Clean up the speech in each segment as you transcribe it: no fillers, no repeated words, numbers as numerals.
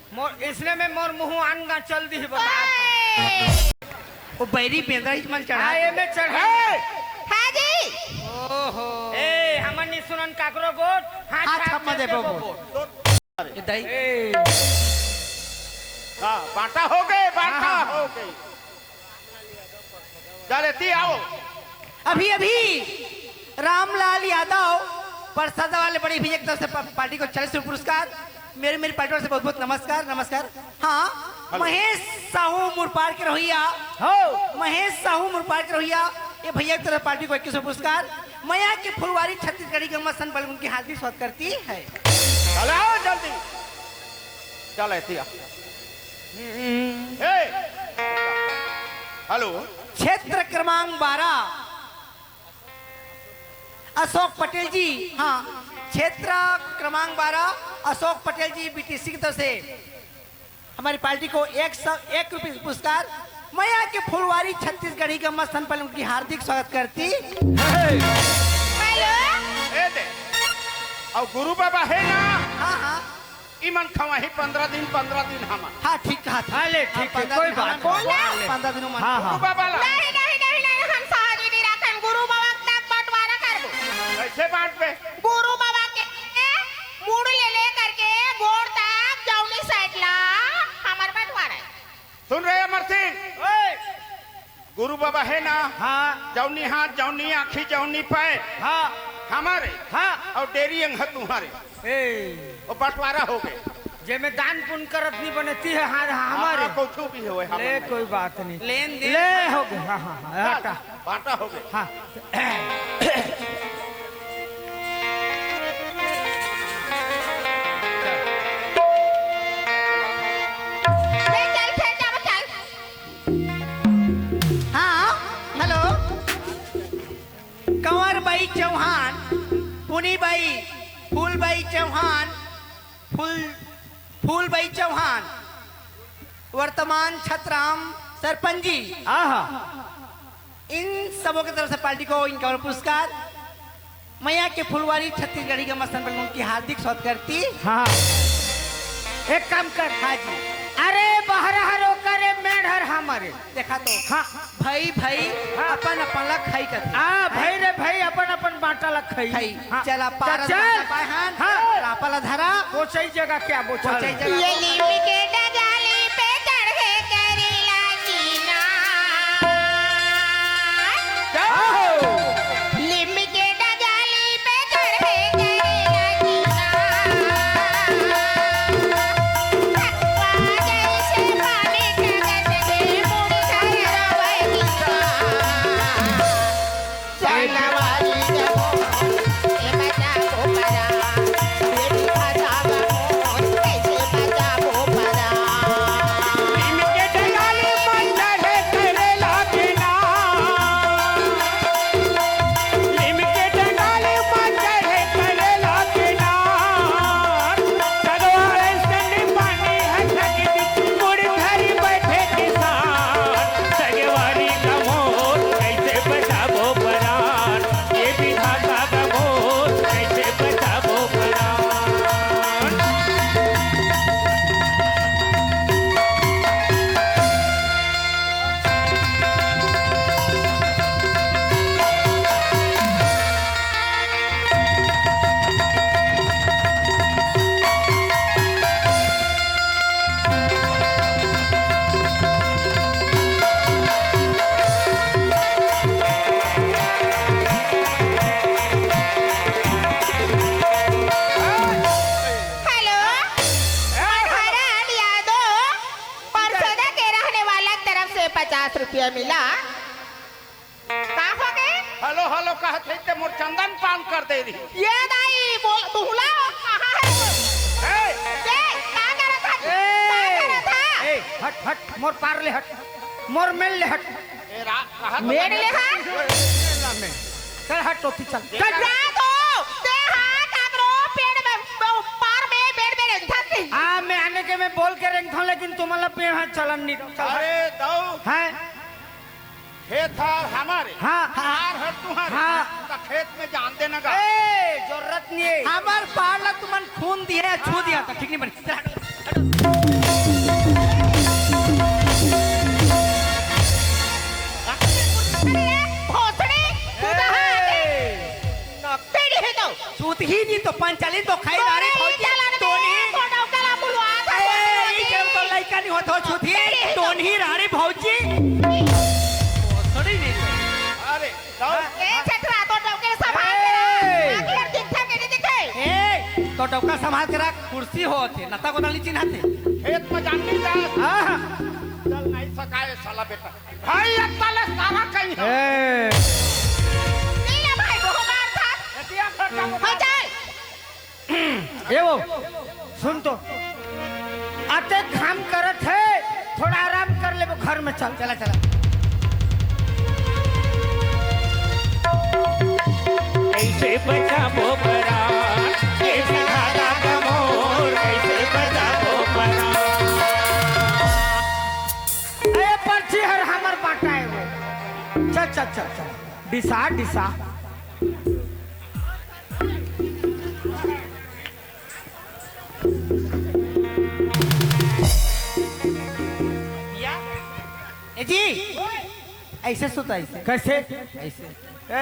इसने में मोर मुंह आनगा चल दी बता वो बैरी पेंद्रा इस्माइल चढ़ा ये में चढ़ा हां जी ओहो ए हमन नि सुनन काकरो गोट हाथ छप दे बबो ए दाई हां बांटा हो गए चले आओ। अभी रामलाल यादव प्रसाद वाले बड़ी भी एक तरफ से पार्टी को 40 पुरस्कार। मेरी पार्टी से बहुत बहुत नमस्कार। हाँ महेश साहू मुरपार के रहिया ये भैया की तरफ पार्टी को 21 पुरस्कार। मैया की फुलवारी छत्तीसगढ़ी गम्मा सन बल उनकी हार्दिक स्वागत करती है। चलो जल्दी चल ऐतिया हेलो क्षेत्र क्रमांक 12 अशोक पटेल जी। हाँ क्षेत्र क्रमांक 12 अशोक पटेल जी बीटीसी की तरफ से हमारी पार्टी को 101 रुपये पुरस्कार। मैया के फुलवारी छत्तीसगढ़ी गम्मा सन पर उनकी हार्दिक स्वागत करती। और गुरु बाबा है ना। हाँ इमन खवाही 15 दिन हम। हाँ ठीक कहा था। ले ठीक है कोई बात 15 दिनों में गुरु बाबा नहीं हम शादी नहीं रखन गुरु बाबा तक बंटवारा करबो। कैसे बांट पे गुरु बाबा के मुड़ ले करके गोड़ तक जौनी साइड ला हमार बंटवारा है। सुन रहे अमर सिंह गुरु बाबा है ना। हाँ जौनी हाथ जौनी आँखी जौनी पैर हाँ हमारे हाँ और डेरी अंग तुम्हारे वो बंटवारा हो गए। जे में दान पुण्य करत नहीं बनती है हाँ हमारे कुछ भी हो ले कोई बात नहीं लेन देन ले हो गए हाँ हटा बांटा हो गए। हाँ हेलो कंवरबाई चौहान पुनीबाई फूलबाई चौहान फूलबाई चौहान वर्तमान छतराम सरपंच जी। इन सबों की तरफ से पार्टी को इनका पुरस्कार। मैया के फुलवारी छत्तीसगढ़ी का मसन पर उनकी हार्दिक स्वागत करती। हाँ एक काम कर हाँ जी अरे बहरा हरो करे मेढर हमारे देखा तो हाँ भाई अपन ला खाई कर भाई रे भाई अपन बांटा ला खाई हाँ। चला पार चल हाँ रापला धरा वो सही जगह क्या वो सही ये जगह लिपि के डगाली पे चढ़े करीला जीना लिपि के डगाली पे चढ़े करीला जीना थकवा जैसे पानी ठगत दे मुड़ी धरा वैसा चलवारी जबो ए बचा को परा बेटी खाता मोर कैसे बचा को परा इनके डगाली मंडले करे लागिना इनके डगाली मंडले करे लागिना सगवारे संग पानी है सगी मुड़ धरी बैठे किसान सगवारी का मोर कैसे बचाबो परान ये विधाता का मोर कैसे बचाबो परान। हेलो हरान यादव परसोदा के रहने वाला तरफ से 50 रुपया मिला। कहाँ हो गए? हेलो कहते थे मोर चंदन पान कर दे रही। ये दाई बोल दूल्हा कहाँ है? क्या कर रहा था? हट मोर पार ले हट मोर मेल ले हट मेरे लिए हाँ? चल हट टोपी चल कटरा दो ते हाँ काकरो पेड़ में पार में पेड़ में रंधा से मैं आने के मैं बोल के रंग था लेकिन तुम्हारा पेड़ हाथ चलन नहीं दो अरे दो है खेत हमारे हाँ हार है तुम्हारे हाँ। तो खेत में जान देना का जरूरत नहीं है हमार पार ला तुमन खून दिया छू दिया था ठीक नहीं बनी छूत ही नहीं तो पंचाली तो खाई नारे टोनी तो लड़का नहीं होता छूत ही टोनी रानी भौजी थोड़ी नहीं अरे जाओ तो डबका संभाल के रख कुर्सी होते नता को डाली चिन्हाते खेत में जान नहीं जा चल नहीं सकाए साला बेटा भाई अब तले सारा कहीं है एतिया खर्चा ये वो सुन तो आते काम करत है थोड़ा आराम कर ले वो घर में चल चला चला कैसे बचाबो परान ये विधाता का मोर कैसे बचाबो परान ए पर्ची हर हमर बाटा है वो चल चल चल चल डिसा डिसा ए जी ऐसे सुता ऐसे कैसे ऐसे ए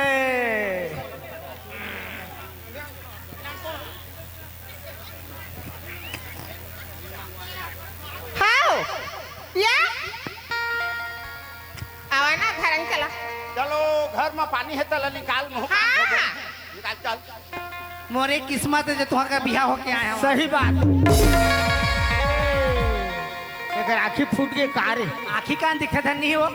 चलो घर में पानी है तो निकाल मुंह निकाल चल मोरे किस्मत है जो तुहा का बियाह होके आया हूं सही बात अगर आँखी फूट गई कार आखी कान दिखत है नहीं हो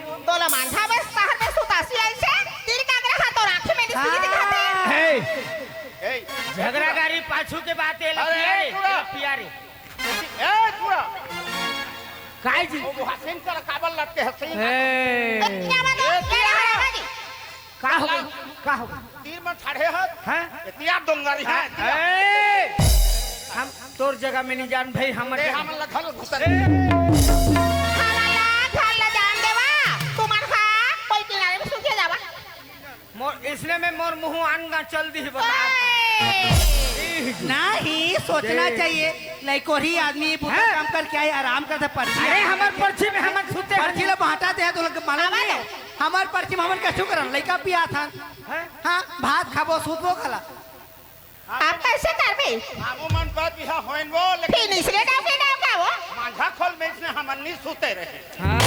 ए झगड़ा गाड़ी पाछू के बात है अरे, थोड़ा। पियारे ए पूरा काय जी वो हसीन कर काबल लटके हसीन का हो का हो तीर में छड़े हाथ हैं एतिया डोंगरी है ए हम तोर जगह में नहीं जान भाई हमर ए जगह हम लखल घुसर मोर इसने में मोर मुंह आनगा चल दी बता नहीं सोचना चाहिए लाइको ही आदमी पूरा हैं? काम करके आए आराम करते पर्ची अरे हमर पर्ची में हमर सुते पर्ची ला बांटाते हैं तो लोग मालूम नहीं है हमार पर्ची में हमन कैसे करन लइका पिया था हैं? हाँ भात खाबो सूतबो खला आप कैसे कर भी आमो मन बात बिहा होइन वो लेकिन फिर इसलिए क्या वो माझा खोल में इसने हमन नहीं सुते रहे हाँ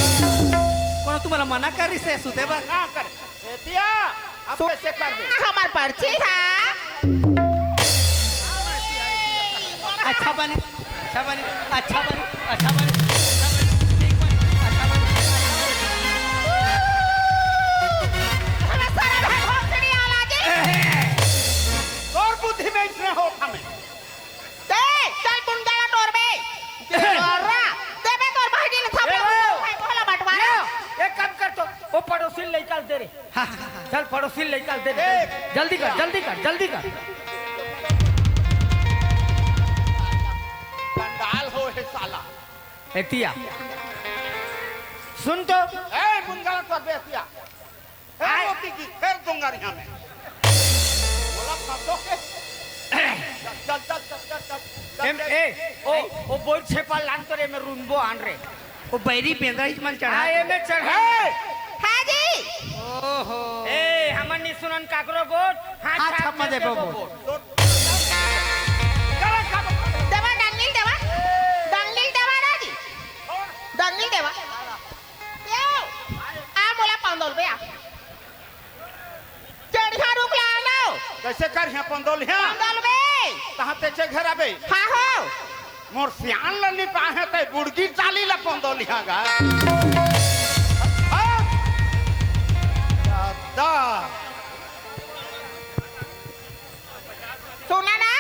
कोनो तुम्हारा मना कर रही से सूते बस ना कर एतिया अब कैसे कर दे हमार पर्ची है अच्छा बने अच्छा बने अच्छा बने अच्छा बने ठीक बने अच्छा बने हमें सारा भाई भोसड़ी औलादी और बुद्धि में इसने हो हमें दे चल बुंदाला टोर बे औरा देबे तोर भाई दिन सब भाई कोला बंटवारा एक काम कर तो वो पड़ोसी ले चल दे रे चल पड़ोसी ले चल दे रे जल्दी कर जल्दी कर जल्दी कर कंडाल हो है साला एतिया सुन तो ए मुंगल कर दे एतिया ए रोटी की फिर दूंगा रिहा में बोला खतो के चल चल चल चल चल एम ए ओ बोल छेपा लान करे में रुनबो आन रे वो बैरी पेंदा इस मन चढ़ा आए में चढ़ा हां जी ओहो ए हमन नि सुनन काकरो गोट हाथ छाप में देबो देवा डंगिल देवा राजी डंगिल देवा यो आ मोला 15 रुपया चढ़िया रुक ला लो कैसे कर यहाँ पंदोल यहाँ 15 रुपए कहाँ ते घर आबे हां हो मोर सियान लनी पाहे ते बुड़गी चाली ला पंदोल यहाँ गा दादा सुना ना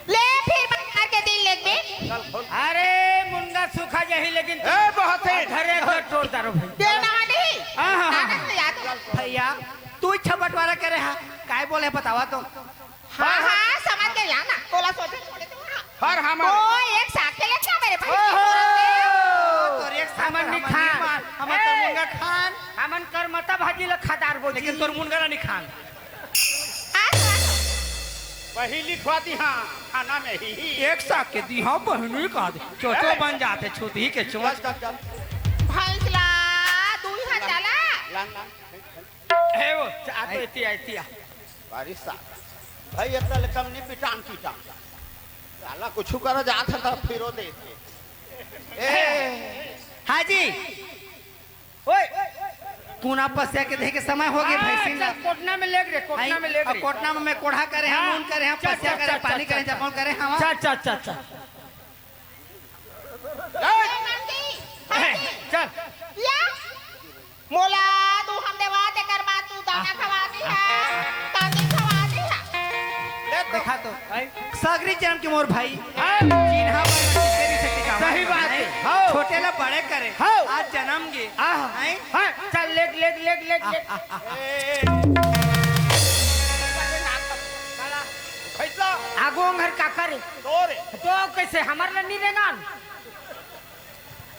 ले फिर बाहर के दिन लेग में चल खोल अरे मुंडा सूखा जही लेकिन ए बहुत है घरे घर तोड़ दारो भाई देव ना नहीं हाँ। भैया तू इच्छा बंटवारा करे हा काय बोले बतावा तो हाँ हाँ समझ गया ना तोला सोचे हर हम ओ एक साके ले क्या मेरे भाई तोर एक हमन नहीं खान खान हमन तोर मुंगा खान हमन कर मता भाजी ल खदार बो लेकिन तोर मुंगा नहीं खान वही लिखवा दी हाँ खाना में ही एक साथ के दी हाँ बहनों का दे चोचो बन जाते छुती के चल चोच चल चल भैंस ला तू ही हाथ डाला लान लान ए वो आतो एतिया एतिया बारिश सा भाई एकरा ले कम नहीं पिटान पीटा साला कुछ कर जात था फिरो दे ए हाँ जी ओए पूना पसिया के देखे समय हो गया भैंसी ना कोटना में लेग रे कोटना में लेग रे कोटना में मैं कोढ़ा करे हम उन करे हम पसिया करे पानी करे जपन करे हम चल चल या मोला तू हम देवा दे कर बात तू दाना खवा दी है पानी खवा दी है देखा तो सागरी जन्म के मोर भाई हाँ। चिन्हा पर तेरी शक्ति का सही बात है। हाँ। छोटे ला बड़े करे हाँ। आज जन्म गे हाँ चल लेग फैसला आगो घर का करे तोरे तो कैसे हमार लनी रेगा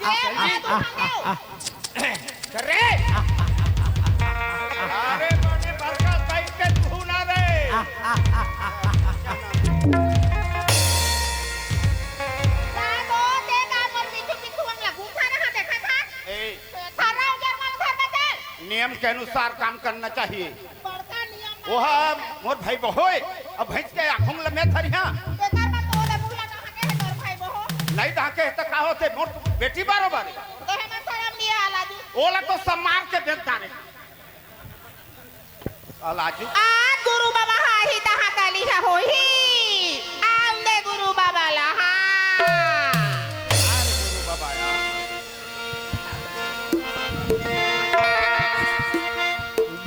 ये मैं तू हम देव रे अरे माने बरका साइड पे धुना रे तो देखा पर पीछू पीछू वाला घूमता रहा देखा था ए थारा उधर वाला घर में चल नियम के अनुसार काम करना चाहिए बड़का नियम वो मोर भाई बहोय अब भैंस के आँखों में थरिया एकर में तोले मुला कहां के है तोर भाई बहो नहीं डाके तो का होते मोर बेटी बारोबार तो हम शर्म नहीं आला जी ओला तो सम्मान के देता रे अलाजू आज गुरु बाबा हाही तहा काली है होही आंदे गुरु बाबा लहा गुरु बाबा यार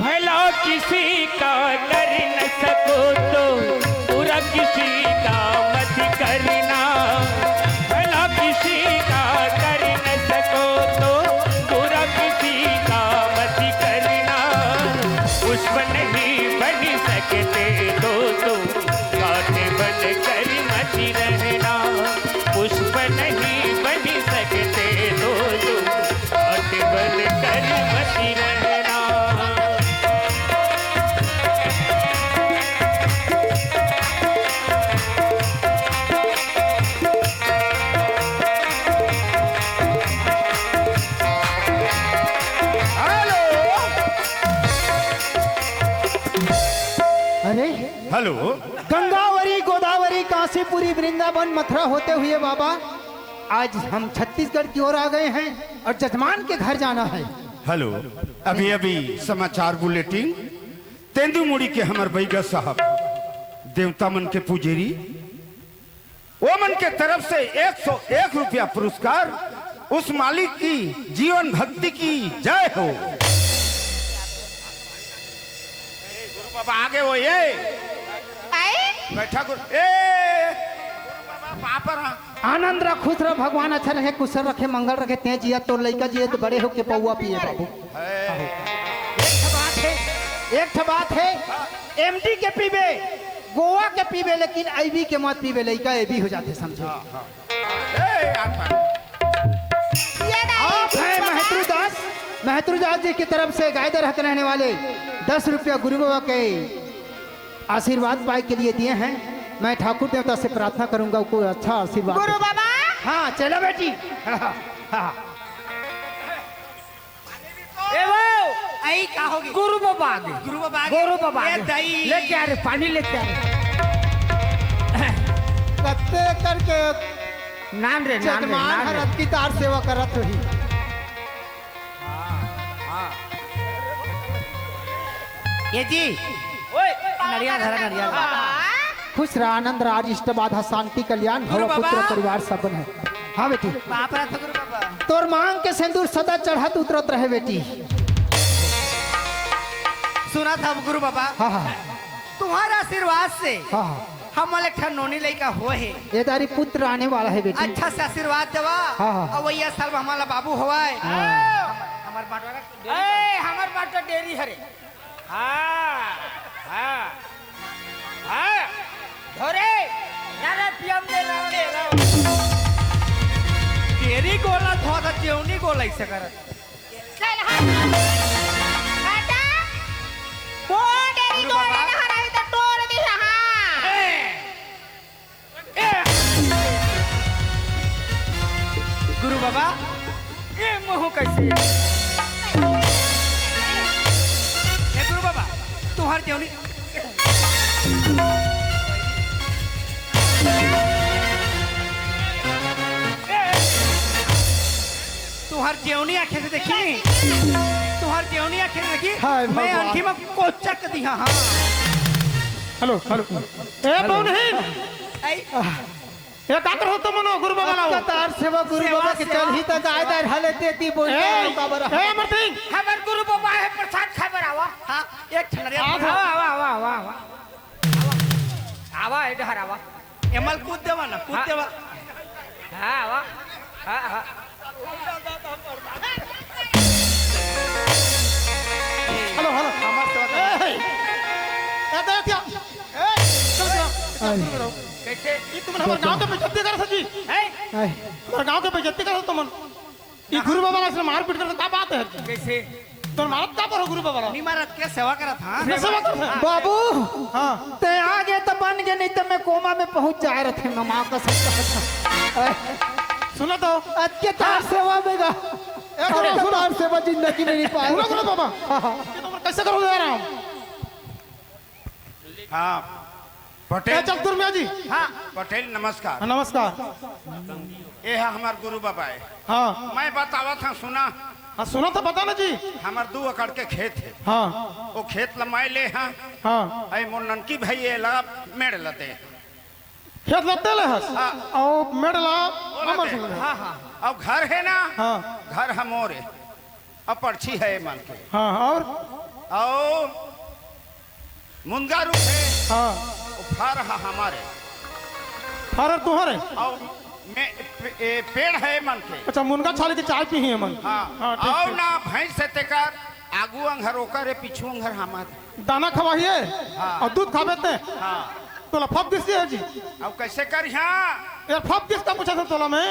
भला किसी का कर न सको तो बुरा किसी का मत करना भला किसी का कर न सको तो बुरा किसी का मत करना पुष्प नहीं बन सकते तो कांटे बन कर मत रहना पुष्प नहीं बन सकते तो कांटे बन कर मत रहना अरे हेलो गंगावरी गोदावरी काशीपुरी वृंदावन मथुरा होते हुए बाबा आज हम छत्तीसगढ़ की ओर आ गए हैं और जजमान के घर जाना है। हेलो अभी अभी समाचार बुलेटिन तेंदुमुड़ी के हमर बैगा साहब देवता मन के पुजेरी वो मन के तरफ से 101 रुपया पुरस्कार उस मालिक की जीवन भक्ति की जय हो। गुरु बाबा आगे वो ये आई बैठा गुरु ए गुरु बाबा पर आनंद रख खुश रह भगवान अच्छा रखे कुशल रखे मंगल रखे तेज जिया तो लड़का जिए तो बड़े होके पौआ पिए बाबू। एक बात है एमडी के पीबे गोवा के पीबे लेकिन आईबी के मत पीबे लड़का एबी हो जाते समझो। ए आप आप हैं महतरू दास जी की तरफ से गायदर हक रहने वाले 10 रुपया गुरु बाबा के आशीर्वाद पाए के लिए दिए हैं। मैं ठाकुर देवता से प्रार्थना करूंगा कोई अच्छा आशीर्वाद गुरु बाबा हाँ चलो बेटी हाँ। आई का होगी गुरु बाबा आ गए गुरु बाबा गुरु बाबा ये दही लेके आ रहे पानी लेके आ रहे कत्ते करके नाम रे जजमान हरत की तार सेवा करत रही। ये जी नरिया धरा नरिया खुश रहा आनंद राज इष्ट बाधा शांति कल्याण गुरु भव बाबा। पुत्र परिवार सबन है। हाँ बेटी बाप रा गुरु बाबा तोर मांग के सिंदूर सदा चढ़त उतरत रहे बेटी। सुना था गुरु बाबा हाँ हाँ तुम्हारा आशीर्वाद से हाँ हाँ हम एक नोनी लड़का हो है ये तारी पुत्र आने वाला है बेटी। अच्छा से आशीर्वाद देवा हाँ, हाँ। और वही साल हमारा बाबू हुआ है हमार बाटवारा हमार बाटा डेरी हरे हाँ हाँ हाँ धोरे नारे पियम दे रहो तेरी गोला धोदा जेवनी गोला ऐसे करत चल हां बेटा वो डेरी गुरु तोड़ बाबा। ना हराई तो तोड़ दी हां गुरु बाबा ये मुंह कैसे ए गुरु बाबा तुम्हार जेवनी तुम्हार जेवनी आंखें से देखी तुम्हार जेवनी आंखें से देखी हाय मैं भगवान। आंखी में कोचक दिया हाँ हेलो हेलो ए बौनहीन ऐ, ए का कर हो तुम मनो गुरु बाबा लाओ तार सेवा गुरु सेवा, बाबा के सेवा। चल ही तक आए दर हले देती बोल ए ए अमर सिंह हमार गुरु बाबा है प्रसाद खबर आवा हाँ एक ठनरिया आवा, आवा आवा आवा आवा आवा इधर आवा एमल कूद देवा ना कूद देवा हाँ आवा हाँ हाँ हेलो हेलो हमार सेवा ए ए दे दिया ए चल चल कैसे ई तुम हमार गांव के बेइज्जती कर सजी है हमार गांव के बेइज्जती कर तुम ई गुरु बाबा से मार पीट कर का बात है कैसे तुम मारत का पर हो गुरु बाबा ला निमारत के सेवा करा था ये सेवा कर बाबू हां ते आगे तो बन गए नहीं तो मैं कोमा में पहुंच जाए रहे थे माँ का सब सुनो तो के तार सेवा में गा सुनो। तार सेवा जिंदगी में नहीं पाए सुनो गुरु बाबा ये तुम कैसे करोगे जा रहा हूं हाँ ए पटेल चल तुरमिया जी हाँ पटेल नमस्कार नमस्कार ये है हमार गुरु बाबा है हां मैं बतावा था सुना हां सुनो तो बता ना जी हमार 2 एकड़ के खेत है हां वो खेत लमाए ले हाँ हां ऐ मोर ननकी भाई ये लगा मेड़ लते खेत लगते ले हस हाँ। और मेडला अमर सिंह हाँ हाँ अब घर है ना हां घर हमोर है अब पर्ची है मान के हां और और मुनगा रूप है हां वो फार है हमारे फारर तुम्हारे और पेड़ है मन के अच्छा मुनगा छाली की चाय पी है मन हाँ हाँ, ठीक, और ठीक। ना भैंस से तेकर आगू अंघर ओकर है पीछू अंघर हमारे दाना खवाइए हाँ। और दूध खावे ते हाँ तोला फप किस है जी अब कैसे कर यहाँ यार फप किसका पूछा था तोला में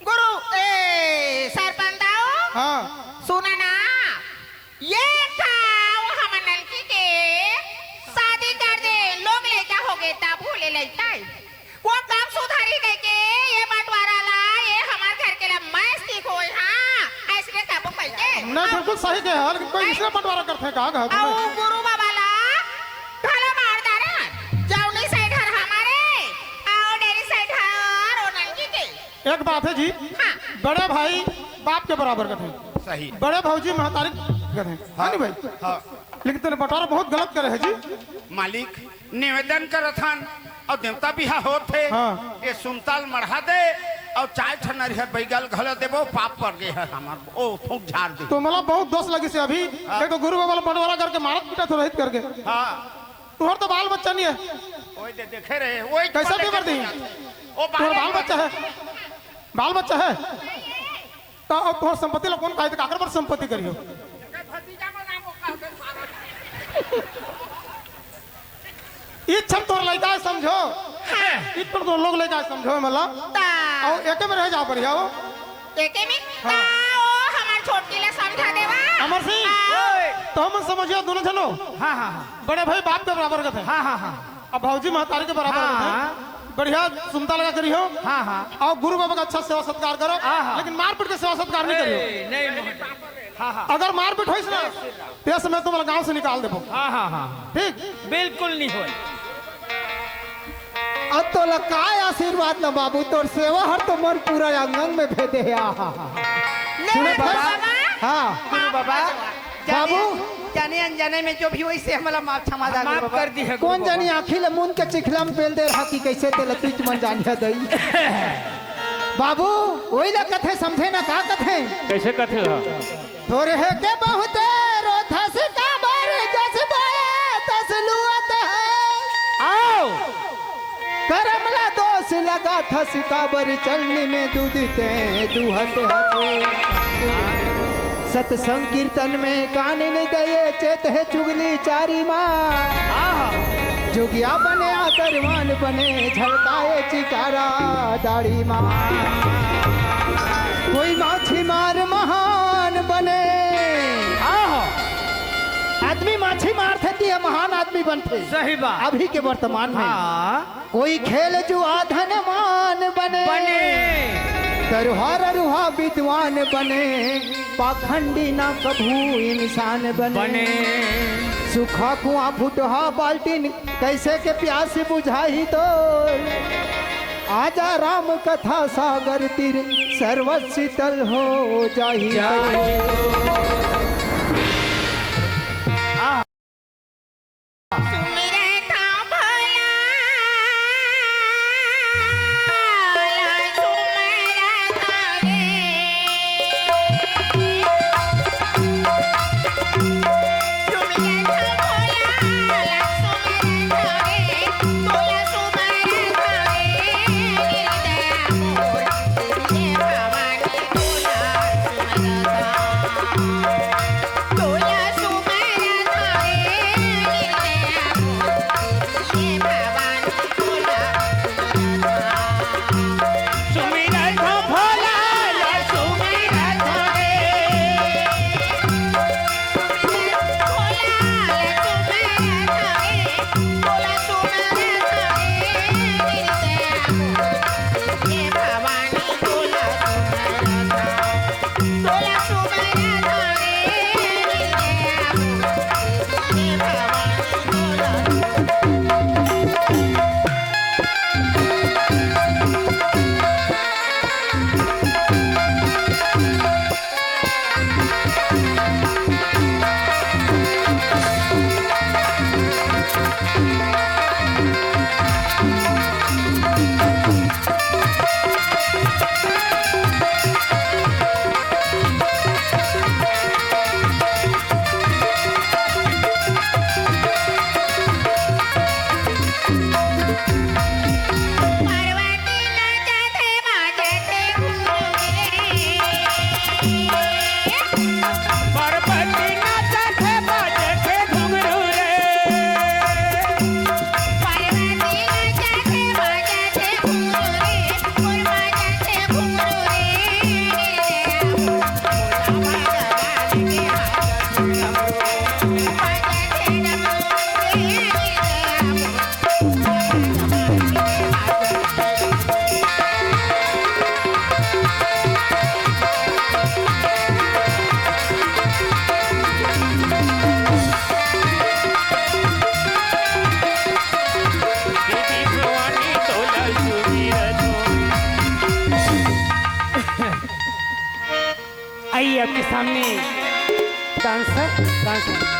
गुरु ए सरपंदाओ हाँ सुना ना ये गाँव हम नलकी के शादी कर दे लोग लेता हो गए ता भूले लेता है वो काम सुधारी दे के ये बंटवारा ला ये हमार घर के ला मस्त ठीक होई हाँ ऐसे काबू पैके नहीं बिल्कुल सही कहे है लेकिन कोई इसने बंटवारा करते हैं कहा कहा आओ गुरु बाबा ला ढाला मार दारा जाऊनी साइड हर हमारे आओ डेरी साइड हर ओ नलकी के एक बात है जी हाँ बड़े भाई बाप के बराबर का थे सही बड़े भाजी महतारी का थे हाँ नहीं भाई हाँ लेकिन तेरे बंटवारा बहुत गलत करे है जी मालिक निवेदन करथन और देवता बिहा होते हाँ। ये सुमताल मढ़ा दे और चाय ठनर है बैगल घल देबो पाप पड़ गए है हमार ओ फूक झाड़ दे तो मतलब बहुत दोस्त लगी से अभी एक तो गुरु बाबा बंटवारा करके मारत पीटा तो रहित करके हाँ तुम्हार तो बाल बच्चा नहीं है ओए दे देखे रहे ओए कैसा पले पेपर दी ओ तुम्हारा बाल बच्चा है बाल बच्चा है तो अब तुम्हार संपत्ति ला कौन काहे काकर पर संपत्ति करियो इच्छम तोर लइका है समझो इतना तो लोग लइका है समझो मतलब ता और एके में रह जा बढ़िया हो एके में हाँ। आओ हमार छोटकी ला समझा देवा अमर सिंह तो हम समझिए दोनों जनो हाँ हाँ बड़े भाई बाप के बराबर का थे हाँ हाँ हाँ अब भाजी महतारी के बराबर का हाँ। थे बढ़िया सुनता लगा करियो हाँ हाँ और गुरु बाबा का अच्छा सेवा सत्कार करो हाँ, हाँ। लेकिन मारपीट के सेवा सत्कार नहीं करियो नहीं मोहन हाँ हाँ अगर मारपीट होइस ना ते समय तुम्हारा गांव से निकाल देबो हाँ हाँ हाँ ठीक बिल्कुल नहीं हो अब तो लकाय आशीर्वाद न बाबू तोर सेवा हर तो मन पूरा आंगन में भेदे है सुने बाबा हाँ गुरु बाबा बाबू जाने अनजाने में जो भी हुई से हमारा माफ क्षमा दा माफ कर दी है कौन जानी आखिल मुन के चिखला में पेल दे रहा कि कैसे ते लतीच मन जानिया दई बाबू वही ला कथे समझे ना का कथे कैसे कथे हो थोड़े है के बहुते रोथा से का बार जज्बा तस लुआत है आओ करमला दोष लगा था सिकाबर चलने में दूधते दूहते हते सत संकीर्तन में कान न दये चेत है चुगली चारी माँ जुगिया बने आदरवान बने झलकाए चिकारा दाढ़ी माँ कोई माछी मार महान बने आदमी माछी मार थे है महान आदमी बनते सही बात अभी के वर्तमान में हाँ कोई खेल जुआ धनवान बने तरुहार रुहा विद्वान बने पाखंडी ना कभू इंसान बने सुखा कुआं फुटहा बाल्टीन कैसे के प्यास बुझाई तो आजा राम कथा सागर तीर सर्वशीतल हो जाही आइए आपके सामने डांसर